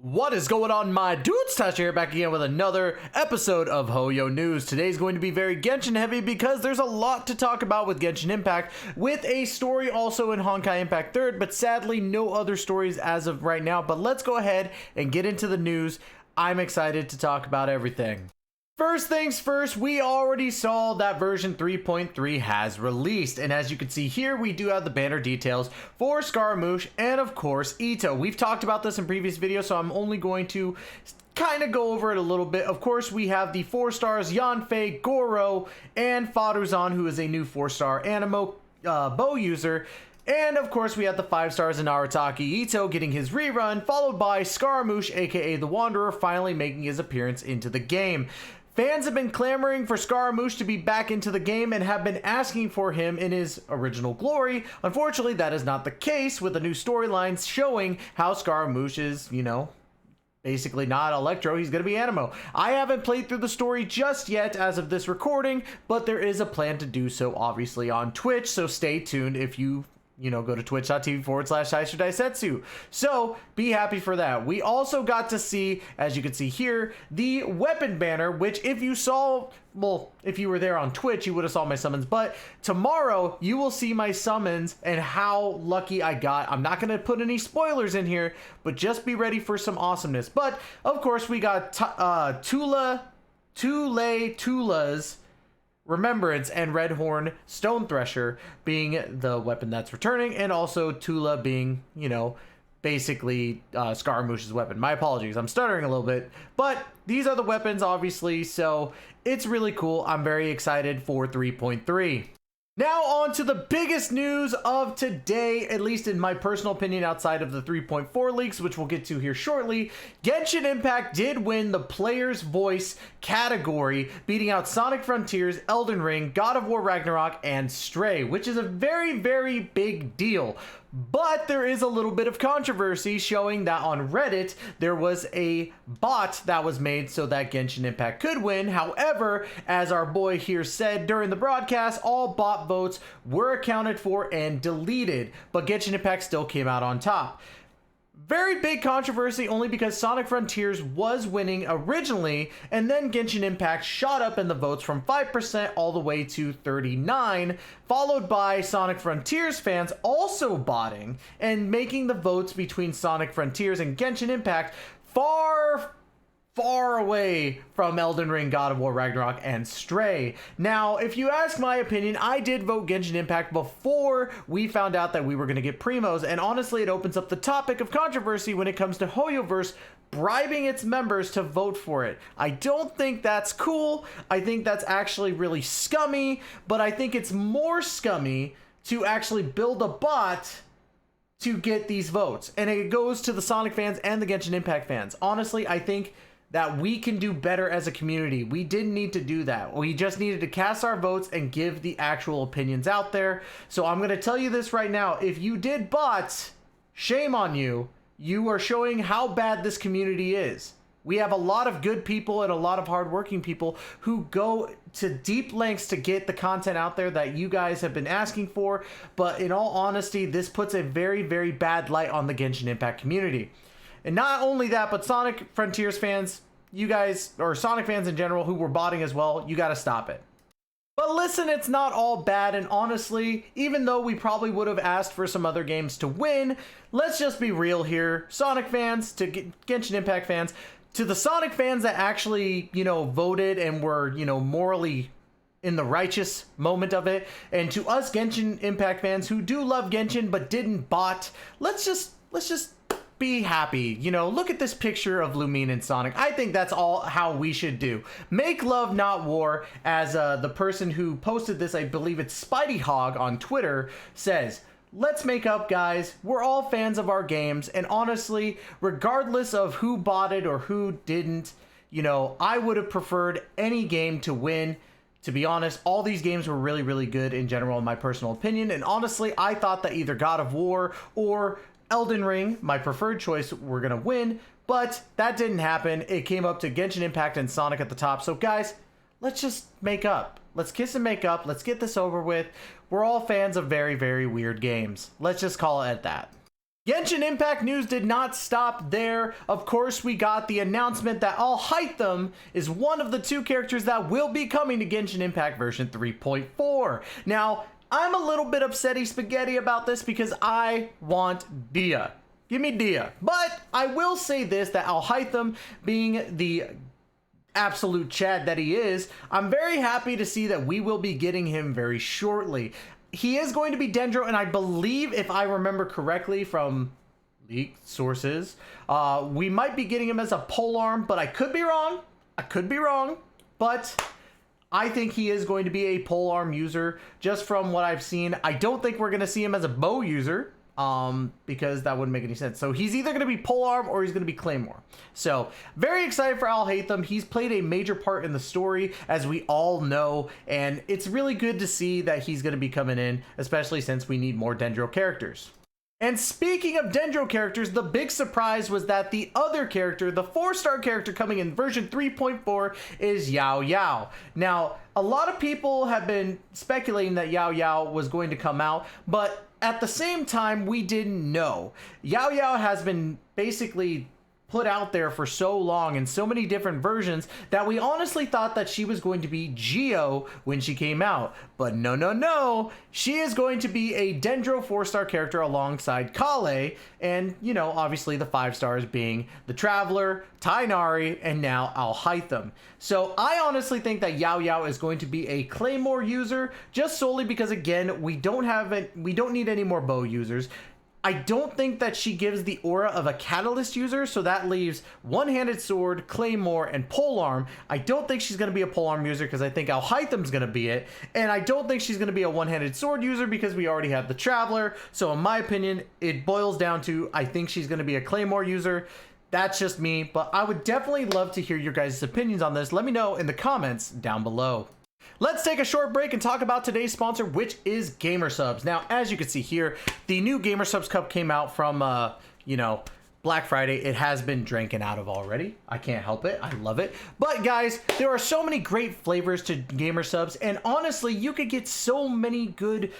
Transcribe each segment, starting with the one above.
What is going on, my dudes? Tasha here, back again with another episode of Hoyonews. Today's going to be very Genshin heavy because there's a lot to talk about with Genshin Impact, with a story also in Honkai Impact 3rd, but sadly no other stories as of right now. But let's go ahead and get into the news. I'm excited to talk about everything. First things first, we already saw that version 3.3 has released, and as you can see here, we do have the banner details for Scaramouche and of course Itto. We've talked about this in previous videos, so I'm only going to kind of go over it a little bit. Of course, we have the 4 stars Yanfei, Goro, and Faruzan, who is a new 4-star Animo bow user. And of course, we have the 5 stars in Arataki Itto getting his rerun, followed by Scaramouche, aka the Wanderer, finally making his appearance into the game. Fans have been clamoring for Scaramouche to be back into the game and have been asking for him in his original glory. Unfortunately, that is not the case, with the new storylines showing how Scaramouche is, basically not Electro, he's going to be Animo. I haven't played through the story just yet as of this recording, but there is a plan to do so, obviously, on Twitch, so stay tuned if you go to twitch.tv/Daisetsu. So be happy for that. We also got to see, as you can see here, the weapon banner, which if you saw, well, if you were there on Twitch, you would have saw my summons, but tomorrow you will see my summons and how lucky I got. I'm not going to put any spoilers in here, but just be ready for some awesomeness. But of course, we got Tula's Remembrance and Redhorn Stone Thresher being the weapon that's returning, and also Tula being, basically Scaramouche's weapon. My apologies, I'm stuttering a little bit, but these are the weapons, obviously, so it's really cool. I'm very excited for 3.3. Now on to the biggest news of today, at least in my personal opinion, outside of the 3.4 leaks, which we'll get to here shortly. Genshin Impact did win the Player's Voice category, beating out Sonic Frontiers, Elden Ring, God of War Ragnarok, and Stray, which is a very, very big deal. But there is a little bit of controversy showing that on Reddit, there was a bot that was made so that Genshin Impact could win. However, as our boy here said during the broadcast, all bot votes were accounted for and deleted, but Genshin Impact still came out on top. Very big controversy only because Sonic Frontiers was winning originally, and then Genshin Impact shot up in the votes from 5% all the way to 39%, followed by Sonic Frontiers fans also botting and making the votes between Sonic Frontiers and Genshin Impact far away from Elden Ring, God of War Ragnarok, and Stray. Now, if you ask my opinion, I did vote Genshin Impact before we found out that we were going to get Primos, and honestly, it opens up the topic of controversy when it comes to Hoyoverse bribing its members to vote for it. I don't think that's cool. I think that's actually really scummy, but I think it's more scummy to actually build a bot to get these votes, and it goes to the Sonic fans and the Genshin Impact fans. Honestly, I think that we can do better as a community. We didn't need to do that. We just needed to cast our votes and give the actual opinions out there. So I'm going to tell you this right now. If you did bots, shame on you. You are showing how bad this community is. We have a lot of good people and a lot of hardworking people who go to deep lengths to get the content out there that you guys have been asking for. But in all honesty, this puts a very, very bad light on the Genshin Impact community. And not only that, but Sonic Frontiers fans, you guys, or Sonic fans in general who were botting as well, you got to stop it. But listen, it's not all bad, and honestly, even though we probably would have asked for some other games to win, let's just be real here. Sonic fans to Genshin Impact fans, to the Sonic fans that actually, voted and were, morally in the righteous moment of it, and to us Genshin Impact fans who do love Genshin but didn't bot, let's just be happy. Look at this picture of Lumine and Sonic. I think that's all how we should do. Make love, not war, as the person who posted this, I believe it's Spidey Hog on Twitter, says. Let's make up, guys. We're all fans of our games, and honestly, regardless of who botted or who didn't, I would have preferred any game to win. To be honest, all these games were really, really good in general, in my personal opinion, and honestly, I thought that either God of War or Elden Ring, my preferred choice, were going to win, but that didn't happen. It came up to Genshin Impact and Sonic at the top. So guys, let's just make up. Let's kiss and make up. Let's get this over with. We're all fans of very, very weird games. Let's just call it at that. Genshin Impact news did not stop there. Of course, we got the announcement that Alhaitham is one of the 2 characters that will be coming to Genshin Impact version 3.4. Now, I'm a little bit upsetty spaghetti about this because I want Dehya. Give me Dehya. But I will say this, that Alhaitham, being the absolute Chad that he is, I'm very happy to see that we will be getting him very shortly. He is going to be Dendro, and I believe, if I remember correctly from leaked sources, we might be getting him as a polearm, but I could be wrong. But I think he is going to be a polearm user, just from what I've seen. I don't think we're going to see him as a bow user, because that wouldn't make any sense. So he's either going to be polearm or he's going to be claymore. So very excited for Alhaitham. He's played a major part in the story, as we all know, and it's really good to see that he's going to be coming in, especially since we need more Dendro characters. And speaking of Dendro characters, the big surprise was that the other character, the 4-star character coming in version 3.4, is Yao Yao. Now, a lot of people have been speculating that Yao Yao was going to come out, but at the same time, we didn't know. Yao Yao has been basically put out there for so long in so many different versions that we honestly thought that she was going to be Geo when she came out. But no, she is going to be a Dendro 4-star character alongside Kale, and you know, obviously the 5 stars being the Traveler, Tainari, and now Alhaitham. So I honestly think that Yao Yao is going to be a Claymore user, just solely because, again, we don't need any more bow users. I don't think that she gives the aura of a Catalyst user, so that leaves One-Handed Sword, Claymore, and Polearm. I don't think she's going to be a Polearm user because I think Alhaitham's going to be it, and I don't think she's going to be a One-Handed Sword user because we already have the Traveler. So in my opinion, it boils down to I think she's going to be a Claymore user. That's just me, but I would definitely love to hear your guys' opinions on this. Let me know in the comments down below. Let's take a short break and talk about today's sponsor, which is GamerSubs. Now, as you can see here, the new GamerSubs Cup came out from, Black Friday. It has been drinking out of already. I can't help it. I love it. But guys, there are so many great flavors to GamerSubs, and honestly, you could get so many good,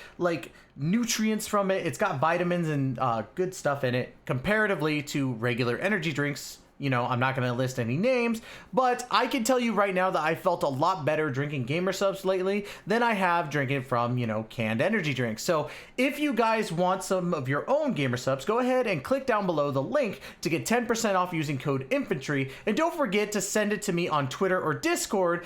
nutrients from it. It's got vitamins and good stuff in it comparatively to regular energy drinks. You know, I'm not going to list any names, but I can tell you right now that I felt a lot better drinking GamerSubs lately than I have drinking from, canned energy drinks. So if you guys want some of your own GamerSubs, go ahead and click down below the link to get 10% off using code INFANTRY. And don't forget to send it to me on Twitter or Discord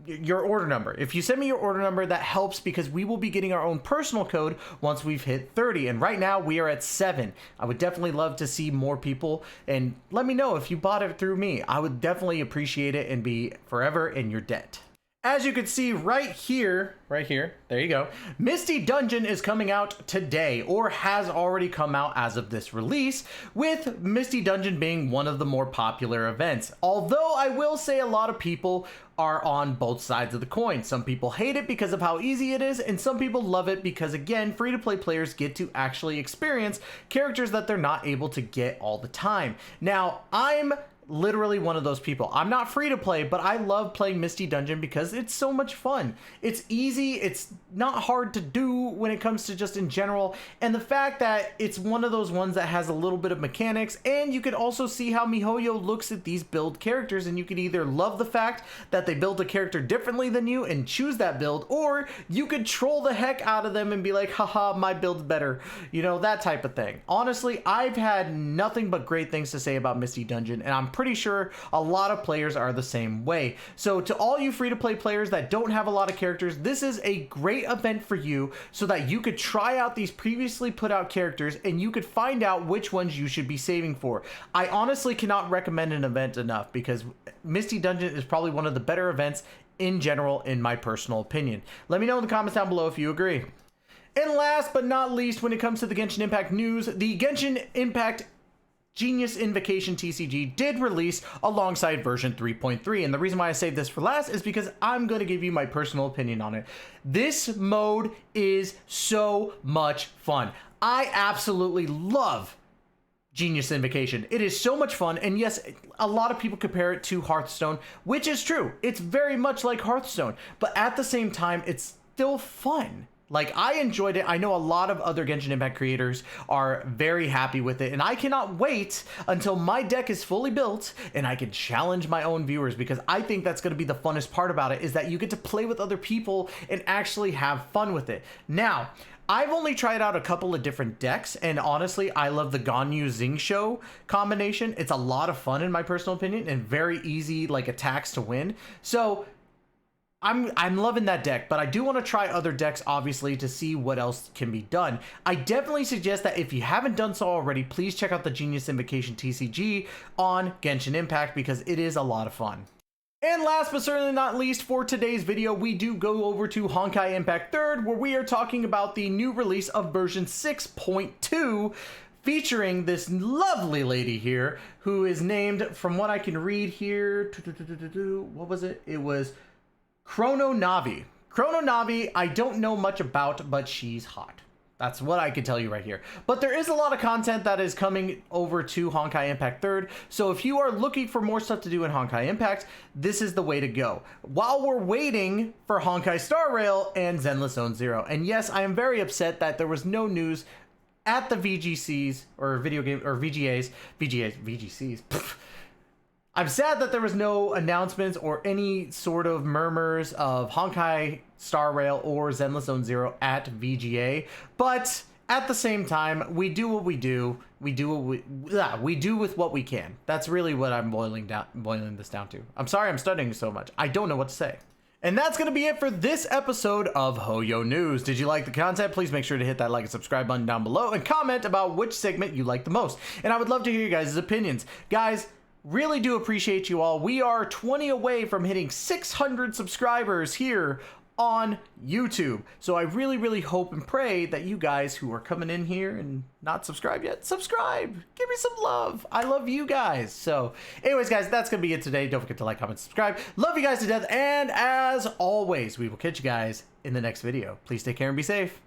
your order number. If you send me your order number, that helps because we will be getting our own personal code once we've hit 30. And right now we are at 7. I would definitely love to see more people, and let me know if you bought it through me. I would definitely appreciate it and be forever in your debt. As you can see right here, there you go, Misty Dungeon is coming out today, or has already come out as of this release, with Misty Dungeon being one of the more popular events. Although I will say a lot of people are on both sides of the coin. Some people hate it because of how easy it is, and some people love it because, again, free-to-play players get to actually experience characters that they're not able to get all the time. Now, I'm literally one of those people. I'm not free to play, but I love playing Misty Dungeon because it's so much fun. It's easy, it's not hard to do when it comes to just in general, and the fact that it's one of those ones that has a little bit of mechanics, and you can also see how MiHoYo looks at these build characters, and you can either love the fact that they build a character differently than you and choose that build, or you could troll the heck out of them and be like, haha, my build's better, that type of thing. Honestly, I've had nothing but great things to say about Misty Dungeon, and I'm pretty sure a lot of players are the same way. So to all you free-to-play players that don't have a lot of characters, this is a great event for you so that you could try out these previously put out characters and you could find out which ones you should be saving for. I honestly cannot recommend an event enough because Misty Dungeon is probably one of the better events in general, in my personal opinion. Let me know in the comments down below if you agree. And last but not least, when it comes to the Genshin Impact news, the Genshin Impact Genius Invokation TCG did release alongside version 3.3, and the reason why I saved this for last is because I'm going to give you my personal opinion on it. This mode is so much fun. I absolutely love Genius Invocation. It is so much fun, and yes, a lot of people compare it to Hearthstone, which is true. It's very much like Hearthstone, but at the same time, it's still fun. Like, I enjoyed it. I know a lot of other Genshin Impact creators are very happy with it, and I cannot wait until my deck is fully built and I can challenge my own viewers, because I think that's going to be the funnest part about it, is that you get to play with other people and actually have fun with it. Now, I've only tried out a couple of different decks, and honestly, I love the Ganyu Xingqiu combination. It's a lot of fun in my personal opinion, and very easy like attacks to win. So I'm loving that deck, but I do want to try other decks, obviously, to see what else can be done. I definitely suggest that if you haven't done so already, please check out the Genius Invocation TCG on Genshin Impact, because it is a lot of fun. And last but certainly not least, for today's video, we do go over to Honkai Impact 3rd, where we are talking about the new release of version 6.2, featuring this lovely lady here, who is named, from what I can read here, what was it? It was Chrono Navi. Chrono Navi, I don't know much about, but she's hot. That's what I can tell you right here. But there is a lot of content that is coming over to Honkai Impact 3rd, so if you are looking for more stuff to do in Honkai Impact, this is the way to go, while we're waiting for Honkai Star Rail and Zenless Zone Zero. And yes, I am very upset that there was no news at the VGCs, or video game, or VGAs, VGCs. Pfft. I'm sad that there was no announcements or any sort of murmurs of Honkai Star Rail or Zenless Zone Zero at VGA, but at the same time, we do what we do. We do with what we can. That's really what I'm boiling this down to. I'm sorry I'm studying so much. I don't know what to say. And that's going to be it for this episode of Hoyonews. Did you like the content? Please make sure to hit that like and subscribe button down below and comment about which segment you like the most. And I would love to hear you guys' opinions. Guys, really do appreciate you all. We are 20 away from hitting 600 subscribers here on YouTube. So I really hope and pray that you guys who are coming in here and not subscribed yet, subscribe. Give me some love. I love you guys. So anyways, guys, that's going to be it today. Don't forget to like, comment, subscribe. Love you guys to death. And as always, we will catch you guys in the next video. Please take care and be safe.